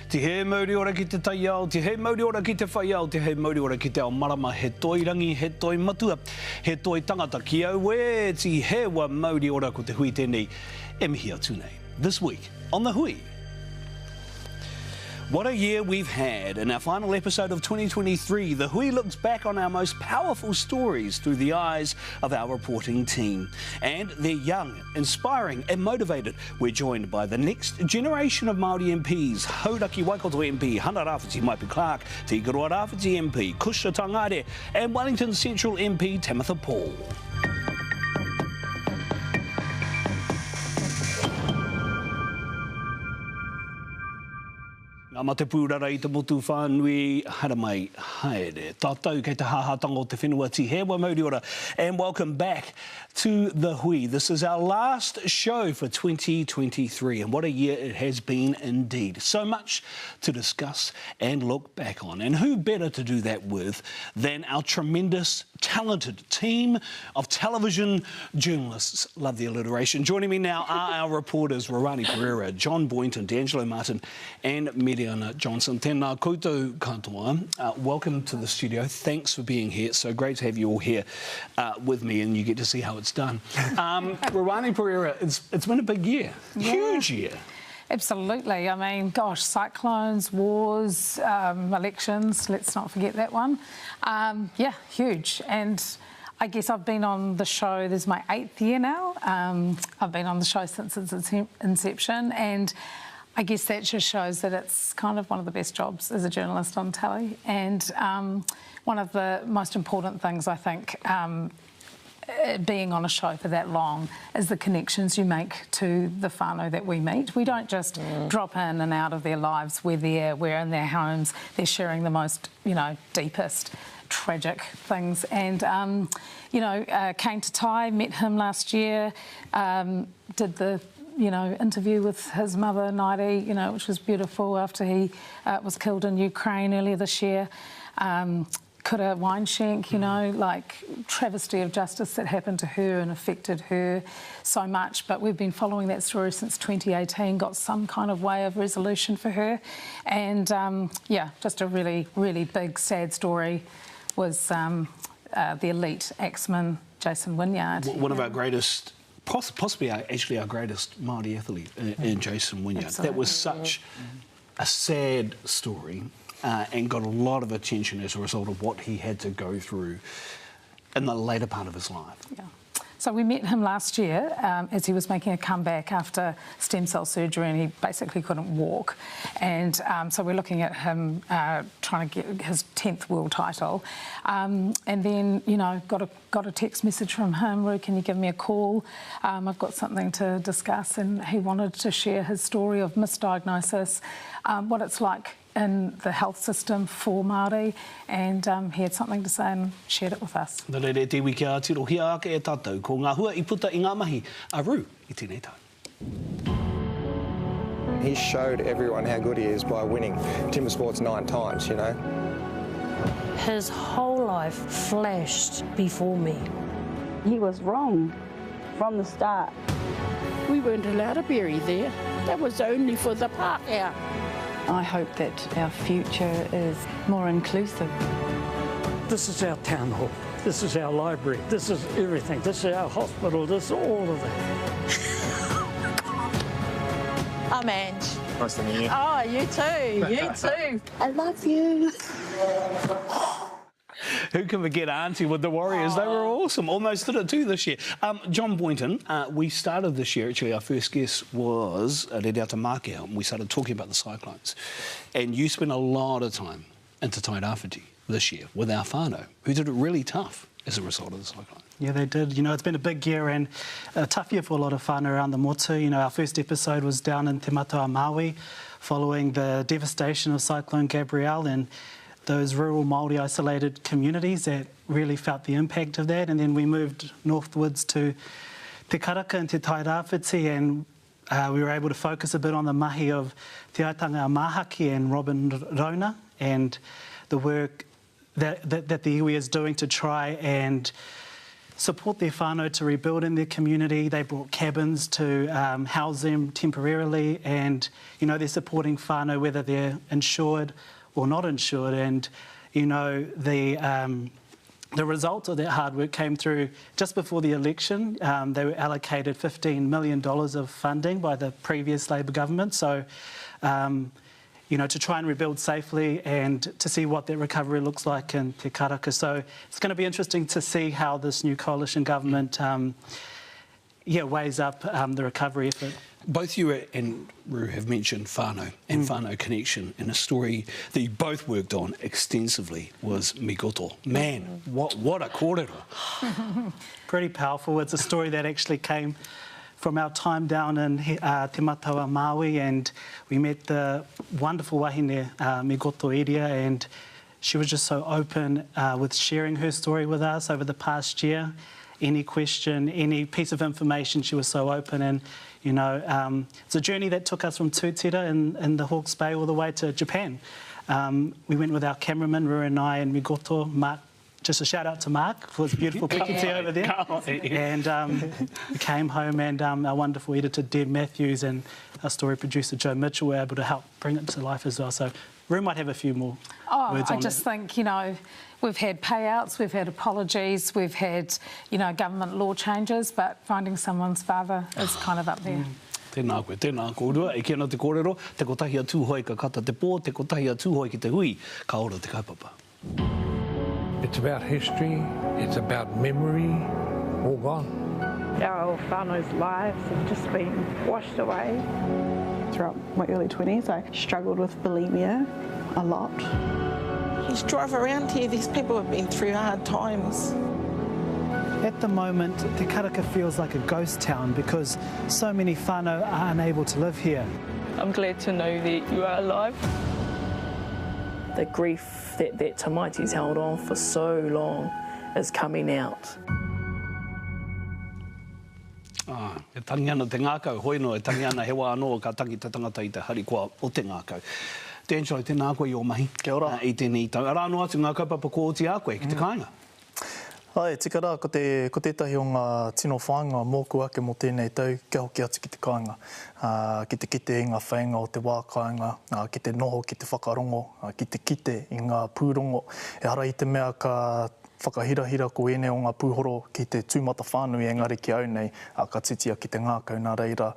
Te he mauri ora ki te tai au, te he mauri ora ki te whai au, te he mauri ora ki te ao marama, he toi rangi, he toi matua, he toi tangata ki au e, ti he wa mauri ora ko te hui tēnei, e mihi atu nei. This week on The Hui. What a year we've had. In our final episode of 2023, The Hui looks back on our most powerful stories through the eyes of our reporting team. And they're young, inspiring and motivated. We're joined by the next generation of Māori MPs, Hauraki Waikato MP, Hana Rāwhiti Maipi Clark, Te Ikaroa Rāwhiti MP, Kusha Tangare, and Wellington Central MP, Tamitha Paul. Ngā mate pūrara I te motu whānui, hara mai haere. Tātou kei te hāhatanga o te whenua ti hewa mauri ora. And welcome back to The Hui. This is our last show for 2023, and what a year it has been indeed. So much to discuss and look back on. And who better to do that with than our tremendous, talented team of television journalists. Love the alliteration. Joining me now are our reporters, Rorani Pereira, John Boynton, D'Angelo Martin, and Mediana Johnson. Tēnā koutou katoa. Welcome to the studio. Thanks for being here. It's so great to have you all here with me, and you get to see how it's done. Rorani Pereira, it's been a big year, huge year. Absolutely. I mean, gosh, cyclones, wars, elections, let's not forget that one. Yeah, huge. And I guess I've been on the show, this is my 8th year now. I've been on the show since its inception, and I guess that just shows that it's kind of one of the best jobs as a journalist on telly. And one of the most important things, I think, being on a show for that long is the connections you make to the whānau that we meet. We don't just drop in and out of their lives. We're there, we're in their homes, they're sharing the most, deepest tragic things. And, came to Tai, met him last year, did the interview with his mother, Nairi, which was beautiful after he was killed in Ukraine earlier this year. Kura Weinshank, like travesty of justice that happened to her and affected her so much. But we've been following that story since 2018, got some kind of way of resolution for her. And just a really, really big, sad story was the elite axeman, Jason Wynyard. One of our greatest, possibly actually our greatest Māori athlete in Jason Wynyard. Absolutely. That was such a sad story. And got a lot of attention as a result of what he had to go through in the later part of his life. Yeah. So we met him last year as he was making a comeback after stem cell surgery, and he basically couldn't walk. And so we're looking at him trying to get his 10th world title. And then, got a text message from him, Ru, can you give me a call? I've got something to discuss. And he wanted to share his story of misdiagnosis, what it's like in the health system for Māori, and he had something to say and shared it with us. Nā reire te wiki a tiro hia ake e tātou, ko ngā hua I puta I ngā mahi, a Ru I tēnei tau. He showed everyone how good he is by winning Timber Sports 9 times, His whole life flashed before me. He was wrong from the start. We weren't allowed to bury there. That was only for the park out. I hope that our future is more inclusive. This is our town hall. This is our library. This is everything. This is our hospital. This is all of that. I'm Ange. Nice to meet you. Oh, you too. You too. I love you. Who can forget Auntie with the Warriors? They were awesome. Almost did it too this year. John Boynton, we started this year, actually, our first guest was Rereata Mākea, and we started talking about the cyclones. And you spent a lot of time into Tai Rāwhiti this year with our whānau, who did it really tough as a result of the cyclone. Yeah, they did. It's been a big year and a tough year for a lot of whānau around the motu. Our first episode was down in Te Matua Maui, following the devastation of Cyclone Gabrielle and those rural Māori isolated communities that really felt the impact of that. And then we moved northwards to Te Karaka and Te Tai Rāwhiti, and we were able to focus a bit on the mahi of Te Aitanga Mahaki and Robin Rona and the work that the iwi is doing to try and support their whānau to rebuild in their community. They brought cabins to house them temporarily, and they're supporting whānau whether they're insured or not insured. And the result of that hard work came through just before the election. They were allocated $15 million of funding by the previous Labour government. So, to try and rebuild safely and to see what that recovery looks like in Te Karaka. So it's going to be interesting to see how this new coalition government weighs up the recovery effort. Both you and Roo have mentioned whānau and whānau connection, and a story that you both worked on extensively was Migoto. Man, what a kōrero. Pretty powerful. It's a story that actually came from our time down in Te Matawa, Maui, and we met the wonderful wahine, Migoto Iria, and she was just so open with sharing her story with us over the past year. Any question, any piece of information, she was so open. And, it's a journey that took us from Tūtera in the Hawke's Bay all the way to Japan. We went with our cameraman, Rua and I, and Migoto, Mark. Just a shout out to Mark for his beautiful cup of tea over there. And we came home, and our wonderful editor, Deb Matthews, and our story producer, Joe Mitchell, were able to help bring it to life as well. So Rue might have a few more words on I just think, we've had payouts, we've had apologies, we've had, government law changes, but finding someone's father is kind of up there. Tēnā koe rua, e kia no te kōrero, te kotahi a tūhoi ka kata te pō, te kotahi a tūhoi ki te hui, ka ora te kaupapa. It's about history, it's about memory, all gone. Our whānau's lives have just been washed away. Throughout my early 20s, I struggled with bulimia a lot. You drive around here, these people have been through hard times. At the moment, Te Karaka feels like a ghost town because so many whānau are unable to live here. I'm glad to know that you are alive. The grief that Tamaiti's held on for so long is coming out. E tangi ana te ngākau, hoi no e tangi ana he wā anō ka tangi te tangata i te harikoa o te ngākau. Te Angelo, tēnā koe i o mahi. Kia ora. I tēnei tau. Ara anō atu ngā kaupapa ko oti a koe ki te kāinga. Ai, tika rā, ko tētahi o ngā tino whāinga mōku ake mō tēnei tau, kia hoki atu ki te kāinga. Ki te kite i ngā whainga o te wākainga, ki te noho, ki te whakarongo, ki te kite i ngā pūrongo. E hara i te mea ka whakahirahira ko ene o ngā pūhoro ki te tūmata whānui engari ki au nei, ka titia ki te ngākau nā reira.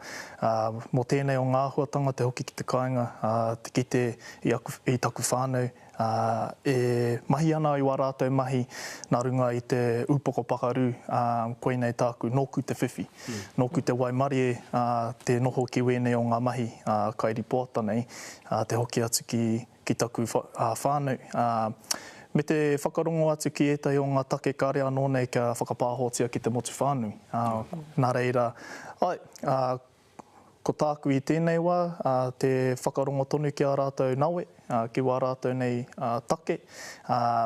Mō tēnei o ngā huatanga te hoki ki te kāinga, te kite i taku whānau, e mahi ana i wā rātou mahi nā runga i te upoko pakaru, koe nei tāku nōku te whiwhi, nōku te waimarie, te noho ki wēnei o ngā mahi, kairi poata nei, te hoki atu ki taku whānau. Me te whakarongo atu ki etai o ngā take kare anō nei kia whakapāhotia ki te motu whānui. Nā reira, ko tāku i tēnei wā, te whakarongo tonu ki a rātou nawe, ki wā rātou nei take,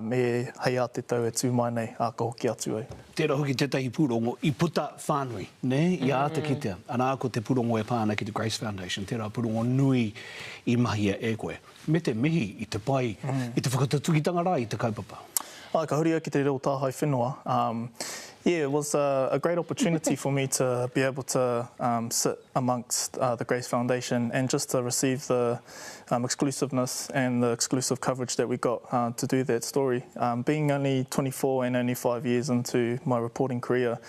me hei a te tau e tūmai nei, ka hoki atu ai. Tērā hoki tētahi pūrongo i puta whānui, ne? I a te kitea. Anā ko te pūrongo e pāna ki te Grace Foundation, tērā pūrongo nui i mahia e koe. Me te mihi i te pai, i te whakatatukitanga rā i te kaupapa. Ka huria ki te reo tāhai whenua. Yeah, it was a great opportunity for me to be able to sit amongst the Grace Foundation and just to receive the exclusiveness and the exclusive coverage that we got to do that story. Being only 24 and only 5 years into my reporting career,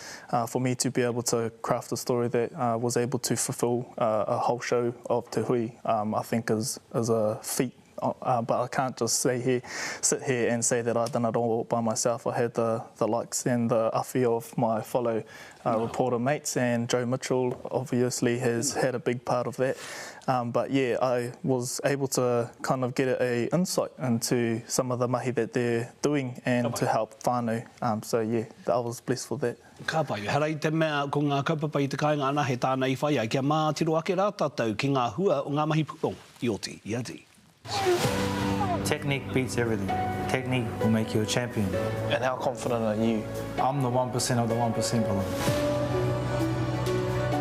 for me to be able to craft a story that was able to fulfill a whole show of Te Hui, I think is a feat. But I can't just sit here and say that I've done it all by myself. I had the likes and the awhi of my fellow reporter mates, and Joe Mitchell obviously has had a big part of that. But yeah, I was able to kind of get an insight into some of the mahi that they're doing and to help whānau. So yeah, I was blessed for that. Ka pai, harai te mea ko ngā kaupapa i te kāinga ana he tāna i whai ai, kia mātiro ake rā tātou ki ngā hua o ngā mahi pūrong, i oti, i ati. Technique beats everything. Technique will make you a champion. And how confident are you? I'm the 1% of the 1%, brother.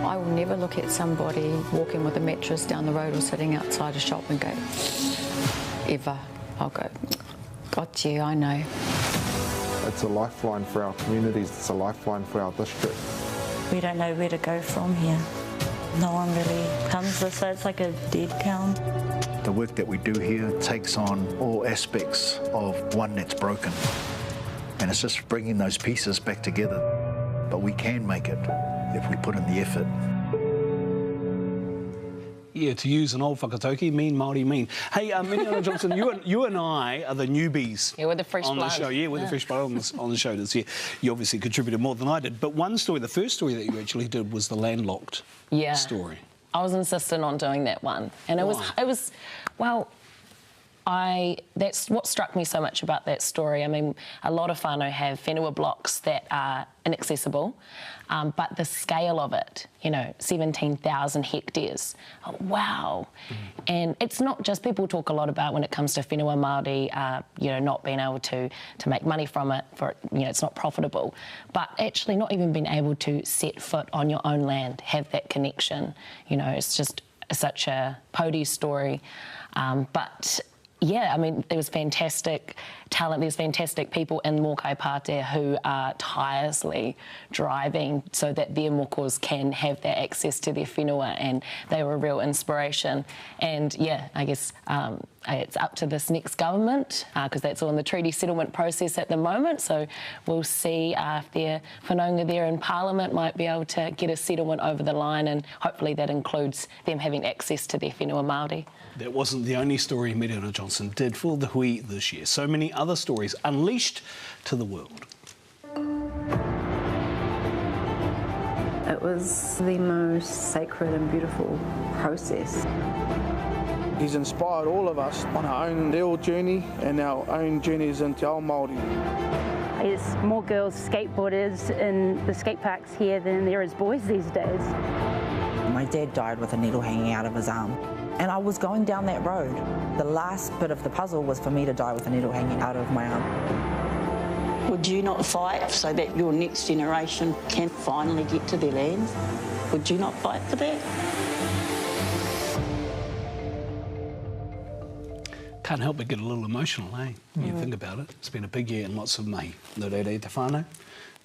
I will never look at somebody walking with a mattress down the road or sitting outside a shop and go, ever. I'll go, got you, I know. It's a lifeline for our communities, it's a lifeline for our district. We don't know where to go from here. No one really comes this, so it's like a dead count. The work that we do here takes on all aspects of one that's broken. And it's just bringing those pieces back together. But we can make it if we put in the effort. Yeah, to use an old whakatauki, mean Māori mean. Hey, Miniana Johnson, you and I are the newbies. Yeah, we're the fresh on blood. The show. Yeah, we're the fresh blood on the show this year. You obviously contributed more than I did. But one story, the first story that you actually did was the landlocked story. I was insistent on doing that one. And it was, well, that's what struck me so much about that story. I mean, a lot of whānau have whenua blocks that are inaccessible, but the scale of it, 17,000 hectares. Oh, wow. And it's not just, people talk a lot about when it comes to whenua Māori, not being able to make money from it, it's not profitable, but actually not even being able to set foot on your own land, have that connection. It's just such a Pōti story. But yeah, I mean, there was fantastic talent, there's fantastic people in Mokai Pātea who are tirelessly driving so that their mokos can have that access to their whenua, and they were a real inspiration. And yeah, I guess it's up to this next government, because that's all in the treaty settlement process at the moment, so we'll see if their whanaunga there in Parliament might be able to get a settlement over the line, and hopefully that includes them having access to their whenua Māori. That wasn't the only story Miriana Johnson did for the Hui this year. So many other stories unleashed to the world. It was the most sacred and beautiful process. He's inspired all of us on our own reo journey and our own journeys into our Māori. There's more girls skateboarders in the skate parks here than there is boys these days. My dad died with a needle hanging out of his arm, and I was going down that road. The last bit of the puzzle was for me to die with a needle hanging out of my arm. Would you not fight so that your next generation can finally get to their lands? Would you not fight for that? Can't help but get a little emotional, eh? When you think about it. It's been a big year and lots of mahi. Nō reira te whānau.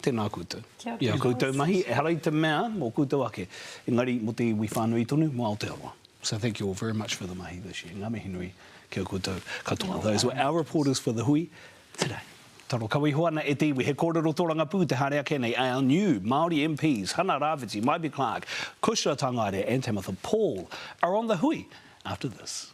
Tēnā koutou. Ia koutou mahi, e harai te mea mō koutou ake. Engari, mo te iwi whānau I tonu, mo Aotearoa. So thank you all very much for the mahi this year. Ngā mihi nui kia koutou katoa. Those were our reporters for the Hui today. Taro kawi hoana e te iwi, he kōrero tōranga pū te harea kenei, our new Māori MPs, Hana Rawhiti, Maipi Clark, Kushra Tangare and Timothy Paul are on the Hui after this.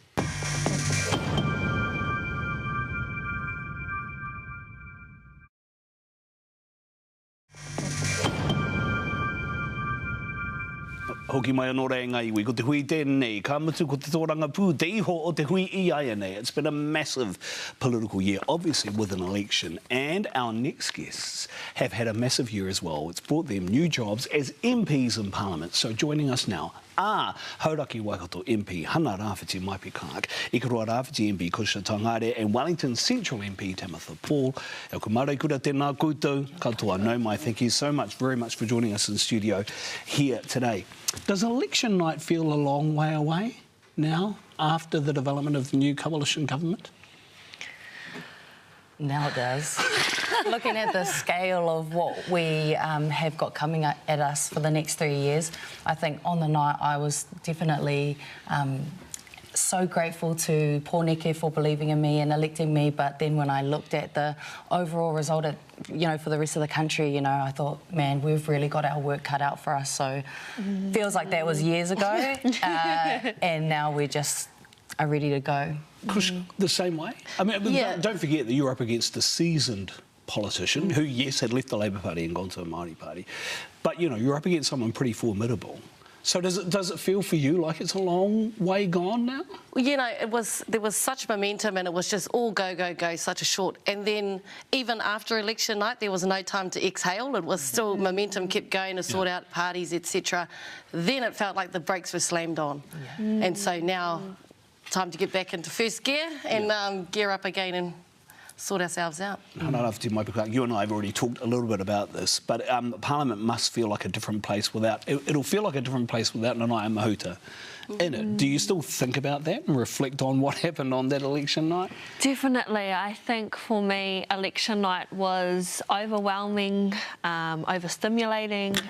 Hoki mai anō rei ngā iwi, ko te hui tēnei, ka mutu ko te tōranga pū, te iho o te hui I ai nei. It's been a massive political year, obviously with an election, and our next guests have had a massive year as well. It's brought them new jobs as MPs in Parliament. So joining us now are Hauraki Waikato MP Hana Rawhiti Maipi Clark, Ikaroa Rawhiti MP Kushra Tangare and Wellington Central MP Timothy Paul. E ku mare kura tēnā koutou katoa. No mai, thank you so much, very much for joining us in studio here today. Does election night feel a long way away now after the development of the new coalition government? Now it does. Looking at the scale of what we have got coming at us for the next 3 years, I think on the night I was definitely so grateful to Pōneke for believing in me and electing me, but then when I looked at the overall result, for the rest of the country, I thought, man, we've really got our work cut out for us. So feels like that was years ago, and now we just are ready to go. The same way? I mean, don't forget that you're up against a seasoned politician who, yes, had left the Labour Party and gone to a Māori party, but, you're up against someone pretty formidable. So does it feel for you like it's a long way gone now? Well, there was such momentum and it was just all go, go, go, such a short. And then even after election night, there was no time to exhale. It was still momentum kept going to sort out parties, etc. Then it felt like the brakes were slammed on. Yeah. And so now, time to get back into first gear and gear up again and sort ourselves out. Hana Rawhiti Maipi Clark, you and I have already talked a little bit about this, but Parliament must feel like a different place without... It'll feel like a different place without Nanaia Mahuta in it. Do you still think about that and reflect on what happened on that election night? Definitely. I think for me, election night was overwhelming, overstimulating,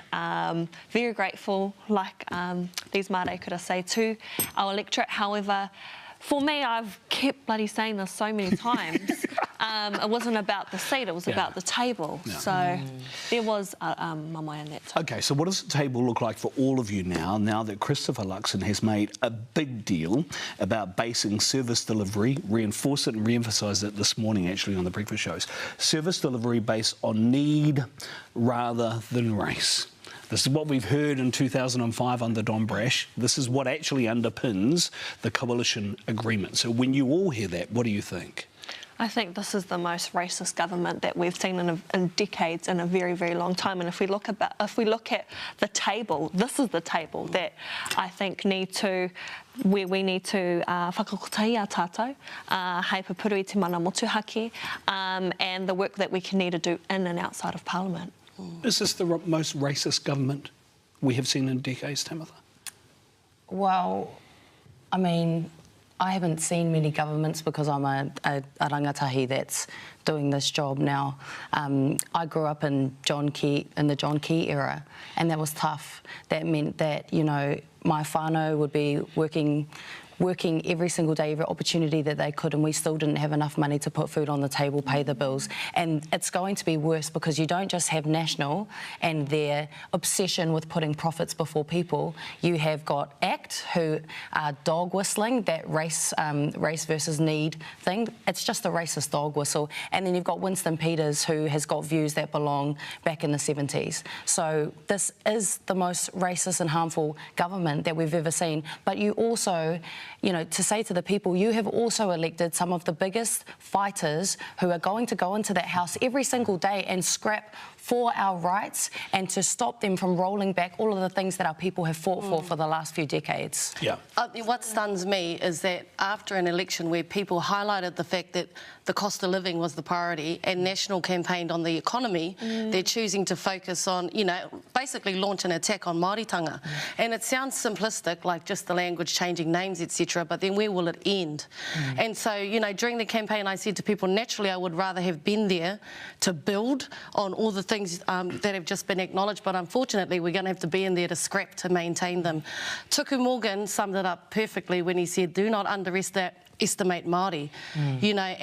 very grateful, like these Māori could I say, to our electorate. However, for me, I've kept bloody saying this so many times. It wasn't about the seat, it was about the table. Yeah. So there was my mind on that too. OK, so what does the table look like for all of you now that Christopher Luxon has made a big deal about basing service delivery, reinforce it and re-emphasise it this morning actually on the breakfast shows, service delivery based on need rather than race. This is what we've heard in 2005 under Don Brash. This is what actually underpins the coalition agreement. So when you all hear that, what do you think? I think this is the most racist government that we've seen in decades, in a very, very long time. And if we look at the table, this is the table that I think where we need to whakakotai a tātou, hei papuru i te mana motuhake, and the work that we can need to do in and outside of Parliament. Is this the most racist government we have seen in decades, Tamitha? Well, I mean, I haven't seen many governments because I'm a rangatahi that's doing this job now. I grew up in the John Key era, and that was tough. That meant that, you know, my whānau would be working every single day, every opportunity that they could, and we still didn't have enough money to put food on the table, pay the bills. And it's going to be worse because you don't just have National and their obsession with putting profits before people. You have got ACT, who are dog whistling, that race versus need thing. It's just a racist dog whistle. And then you've got Winston Peters, who has got views that belong back in the 70s. So this is the most racist and harmful government that we've ever seen. But you also, you know, to say to the people, you have also elected some of the biggest fighters who are going to go into that house every single day and scrap for our rights and to stop them from rolling back all of the things that our people have fought for the last few decades. Yeah. What stuns me is that after an election where people highlighted the fact that the cost of living was the priority and National campaigned on the economy, they're choosing to focus on, you know, basically launch an attack on Māoritanga. And it sounds simplistic, like just the language changing names, etc., but then where will it end? And so, you know, during the campaign I said to people, naturally I would rather have been there to build on all the things that have just been acknowledged, but unfortunately we're going to have to be in there to scrap to maintain them. Tuku Morgan summed it up perfectly when he said, do not underestimate Māori, you know,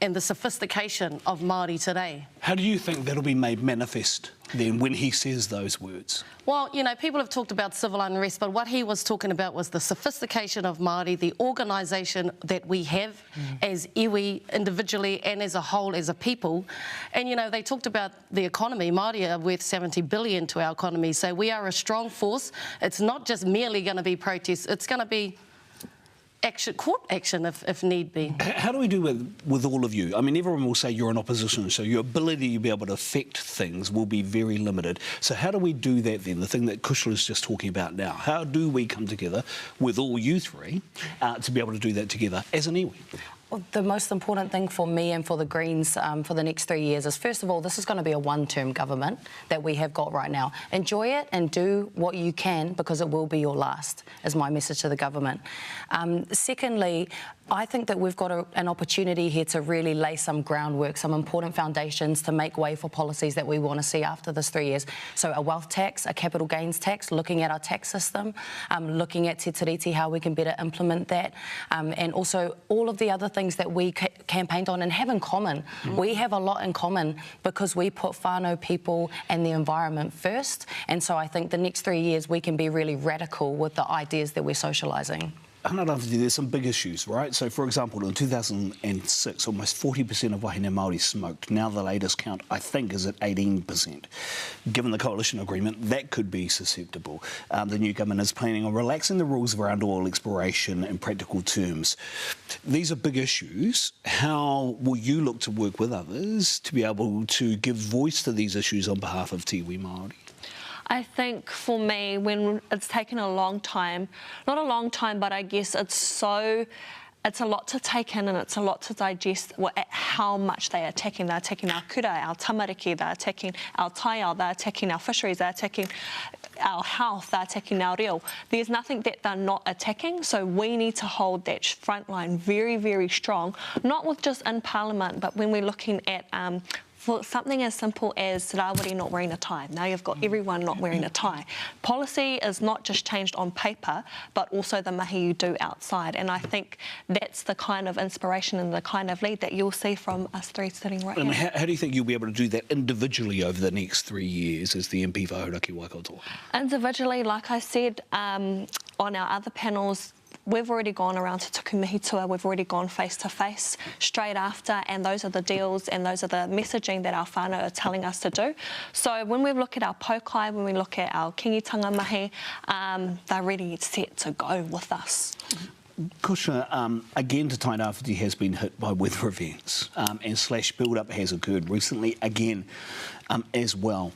and the sophistication of Māori today. How do you think that'll be made manifest then when he says those words? Well, you know, people have talked about civil unrest, but what he was talking about was the sophistication of Māori, the organisation that we have as iwi individually and as a whole, as a people. And, you know, they talked about the economy. Māori are worth 70 billion to our economy, so we are a strong force. It's not just merely going to be protests, it's going to be court action if need be. How do we do with all of you? I mean, everyone will say you're in opposition, so your ability to be able to affect things will be very limited. So how do we do that then, the thing that Kushla is just talking about now? How do we come together with all you three to be able to do that together as an iwi? Well, the most important thing for me and for the Greens for the next 3 years is, first of all, this is going to be a one-term government that we have got right now. Enjoy it and do what you can because it will be your last, is my message to the government. Secondly, I think that we've got an opportunity here to really lay some groundwork, some important foundations to make way for policies that we want to see after this 3 years. So a wealth tax, a capital gains tax, looking at our tax system, looking at te tiriti, how we can better implement that, and also all of the other things that we campaigned on and have in common. We have a lot in common because we put whānau people and the environment first, and so I think the next 3 years we can be really radical with the ideas that we're socialising. There's some big issues, right? So, for example, in 2006, almost 40% of wahine Māori smoked. Now the latest count, I think, is at 18%. Given the coalition agreement, that could be susceptible. The new government is planning on relaxing the rules around oil exploration in practical terms. These are big issues. How will you look to work with others to be able to give voice to these issues on behalf of te iwi Māori? I think for me, when it's taken a long time, not a long time, but I guess it's it's a lot to take in and it's a lot to digest how much they are attacking. They're attacking our kura, our tamariki, they're attacking our taiao, they're attacking our fisheries, they're attacking our health, they're attacking our reo. There's nothing that they're not attacking, so we need to hold that front line very, very strong, not with just in Parliament, but when we're looking at for something as simple as Rawiri not wearing a tie. Now you've got everyone not wearing a tie. Policy is not just changed on paper, but also the mahi you do outside. And I think that's the kind of inspiration and the kind of lead that you'll see from us three sitting right And here. how do you think you'll be able to do that individually over the next 3 years as the MP for Hauraki Waikato? Individually, like I said, on our other panels, we've already gone around to Tukumihi tour, we've already gone face-to-face straight after, and those are the deals and those are the messaging that our whānau are telling us to do. So when we look at our paukai, when we look at our kingitanga mahi, they're really set to go with us. Kusha, again, Te Tairāwhiti has been hit by weather events and slash build-up has occurred recently again as well.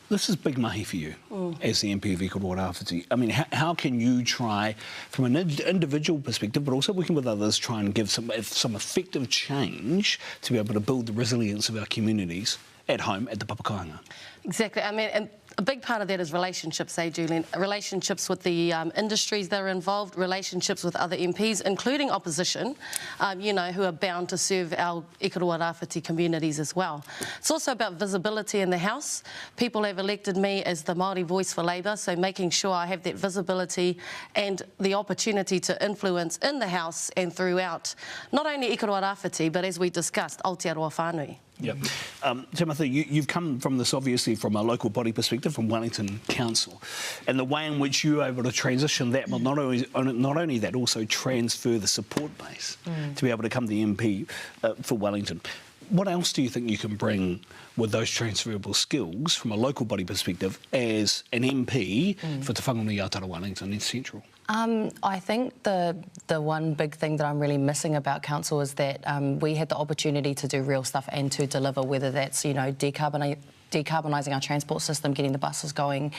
This is big mahi for you as the MP of Ikaroa-Rāwhiti. I mean, how can you try, from an individual perspective, but also working with others, try and give some effective change to be able to build the resilience of our communities at home at the Papakāinga? Exactly. I mean, and a big part of that is relationships, Julian? Relationships with the industries that are involved, relationships with other MPs, including opposition, you know, who are bound to serve our Ikaroa-Rāwhiti communities as well. It's also about visibility in the House. People have elected me as the Māori voice for Labour, so making sure I have that visibility and the opportunity to influence in the House and throughout, not only Ikaroa-Rāwhiti, but as we discussed, Aotearoa Whānui. Yep. Timothy, you've come from this obviously from a local body perspective, from Wellington Council, and the way in which you were able to transition that, but not only that, also transfer the support base to be able to become the MP for Wellington. What else do you think you can bring with those transferable skills from a local body perspective as an MP for Te Whanganui Aotearoa Wellington and Central? I think the one big thing that I'm really missing about council is that we had the opportunity to do real stuff and to deliver, whether that's, you know, decarbonising our transport system, getting the buses going,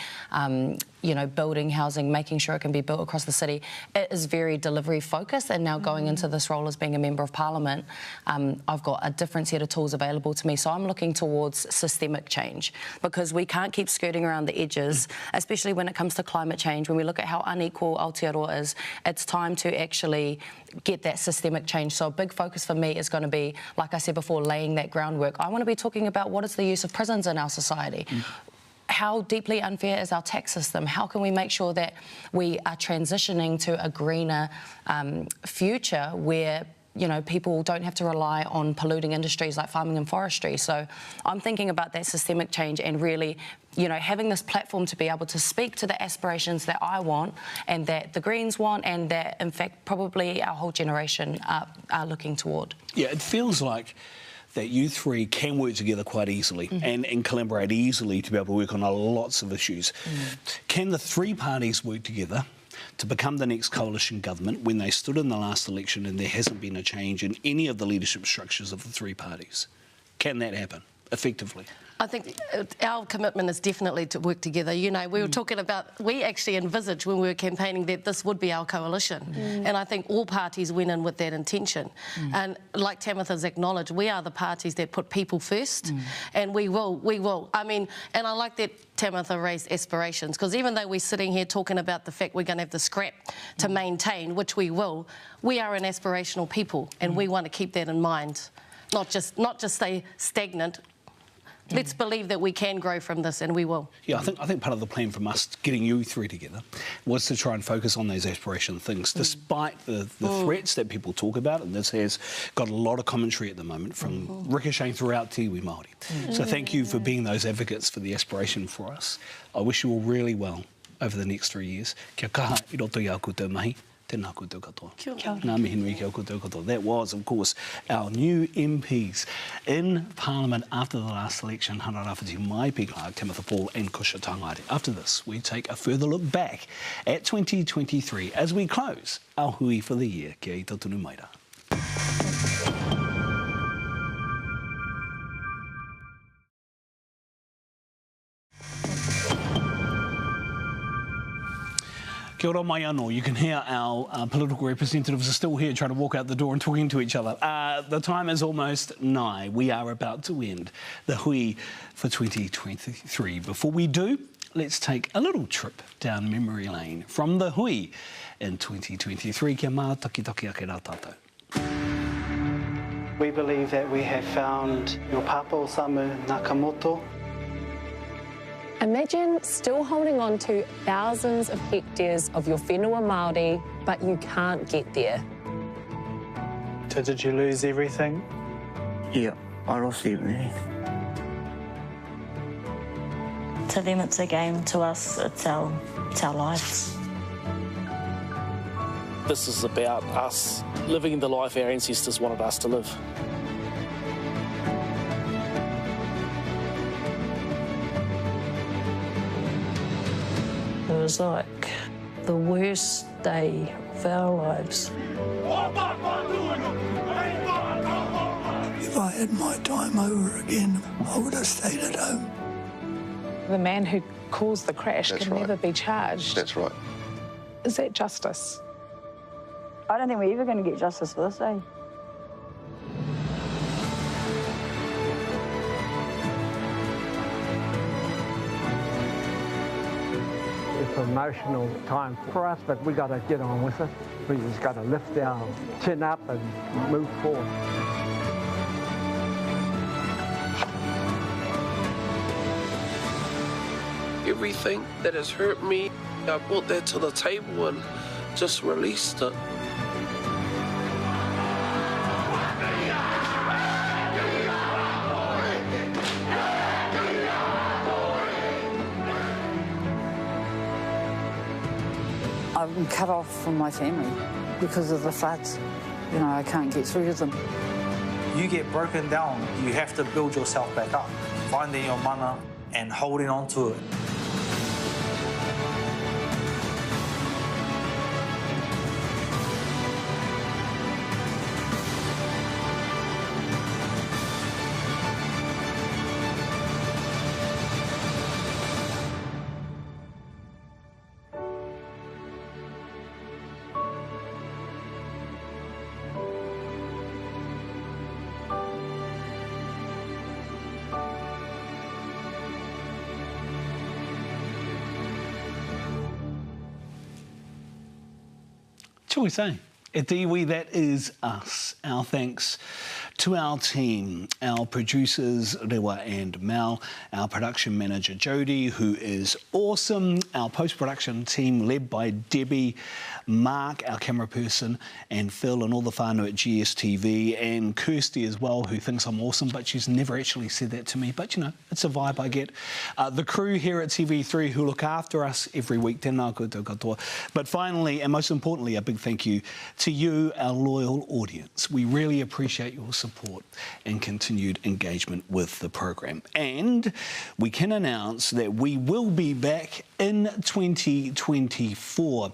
you know, building housing, making sure it can be built across the city. It is very delivery focused, and now going into this role as being a Member of Parliament, I've got a different set of tools available to me. So I'm looking towards systemic change, because we can't keep skirting around the edges, especially when it comes to climate change. When we look at how unequal Aotearoa is, it's time to actually get that systemic change. So a big focus for me is going to be, like I said before, laying that groundwork. I want to be talking about what is the use of prisons in our society. How deeply unfair is our tax system? How can we make sure that we are transitioning to a greener future where, you know, people don't have to rely on polluting industries like farming and forestry? So I'm thinking about that systemic change and really, you know, having this platform to be able to speak to the aspirations that I want and that the Greens want and that, in fact, probably our whole generation are looking toward. Yeah, it feels like that you three can work together quite easily and collaborate easily to be able to work on lots of issues. Can the three parties work together to become the next coalition government when they stood in the last election and there hasn't been a change in any of the leadership structures of the three parties? Can that happen effectively? I think our commitment is definitely to work together. You know, we were talking about, we actually envisaged when we were campaigning that this would be our coalition. And I think all parties went in with that intention. And like Tamitha's acknowledged, we are the parties that put people first, and we will. I mean, and I like that Tamitha raised aspirations, because even though we're sitting here talking about the fact we're going to have the scrap to maintain, which we will, we are an aspirational people, and we want to keep that in mind, not just stay stagnant. Let's believe that we can grow from this, and we will. Yeah, I think part of the plan from us getting you three together was to try and focus on those aspiration things, despite the threats that people talk about, and this has got a lot of commentary at the moment from ricocheting throughout Te Iwi Māori. So thank you for being those advocates for the aspiration for us. I wish you all really well over the next 3 years. Kia kaha I roto i au koutou mahi. Tēnā koutou katoa. Kia ora. Ngā mihi nui kia koutou katoa. That was, of course, our new MPs in Parliament after the last election, Hana Rāwhiti, Mai P. Clark, Tamitha Paul and Kusha Tangaire. After this, we take a further look back at 2023 as we close our hui for the year. Kia i totunu maira. Kia ora mai anō. You can hear our political representatives are still here trying to walk out the door and talking to each other. The time is almost nigh. We are about to end the hui for 2023. Before we do, let's take a little trip down memory lane from the hui in 2023. Kia mā taki ake rā tātou. We believe that we have found your Papa o Samu Nakamoto. Imagine still holding on to thousands of hectares of your whenua Māori, but you can't get there. So did you lose everything? Yeah, I lost everything. To them it's a game, to us it's our lives. This is about us living the life our ancestors wanted us to live. It was like the worst day of our lives. If I had my time over again, I would have stayed at home. The man who caused the crash That's can right. never be charged. That's right. Is that justice? I don't think we're ever going to get justice for this, eh? It's an emotional time for us, but we got to get on with it. We just got to lift our chin up and move forward. Everything that has hurt me, I brought that to the table and just released it. I've been cut off from my family because of the floods. You know, I can't get through to them. You get broken down, you have to build yourself back up. Finding your mana and holding on to it. Choice, eh? E te iwi, that is us. Our thanks to our team, our producers, Rewa and Mal, our production manager, Jody, who is awesome, our post-production team led by Debbie, Mark, our camera person, and Phil and all the whānau at GSTV, and Kirsty as well, who thinks I'm awesome, but she's never actually said that to me. But, you know, it's a vibe I get. The crew here at TV3 who look after us every week, tēnā koutou katoa. But finally, and most importantly, a big thank you to you, our loyal audience. We really appreciate your support and continued engagement with the program. And we can announce that we will be back in 2024.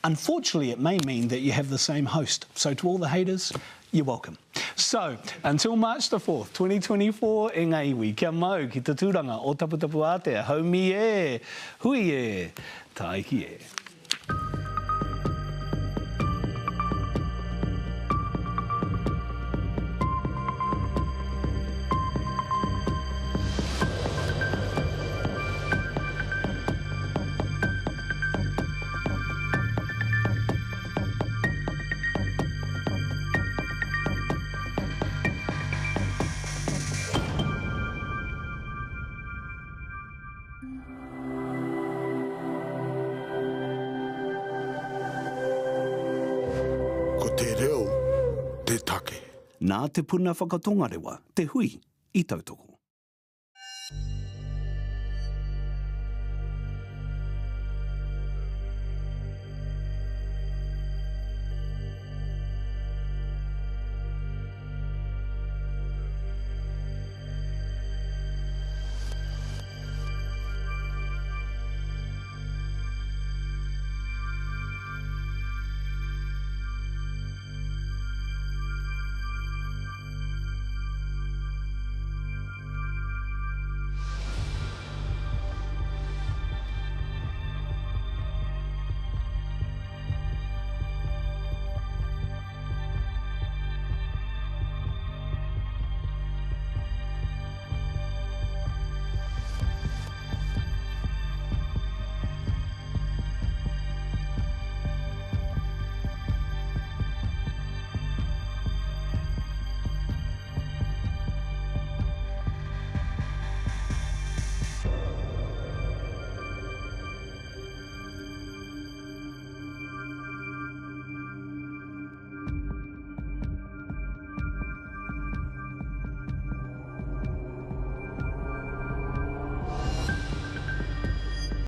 Unfortunately, it may mean that you have the same host. So to all the haters, you're welcome. So, until March the 4th, 2024, e ngā iwi, kia mau ki te tūranga o Taputapu Atea, haumi e, hui e, taiki e. Nā te puna whakatongarewa, te hui, i tautoko.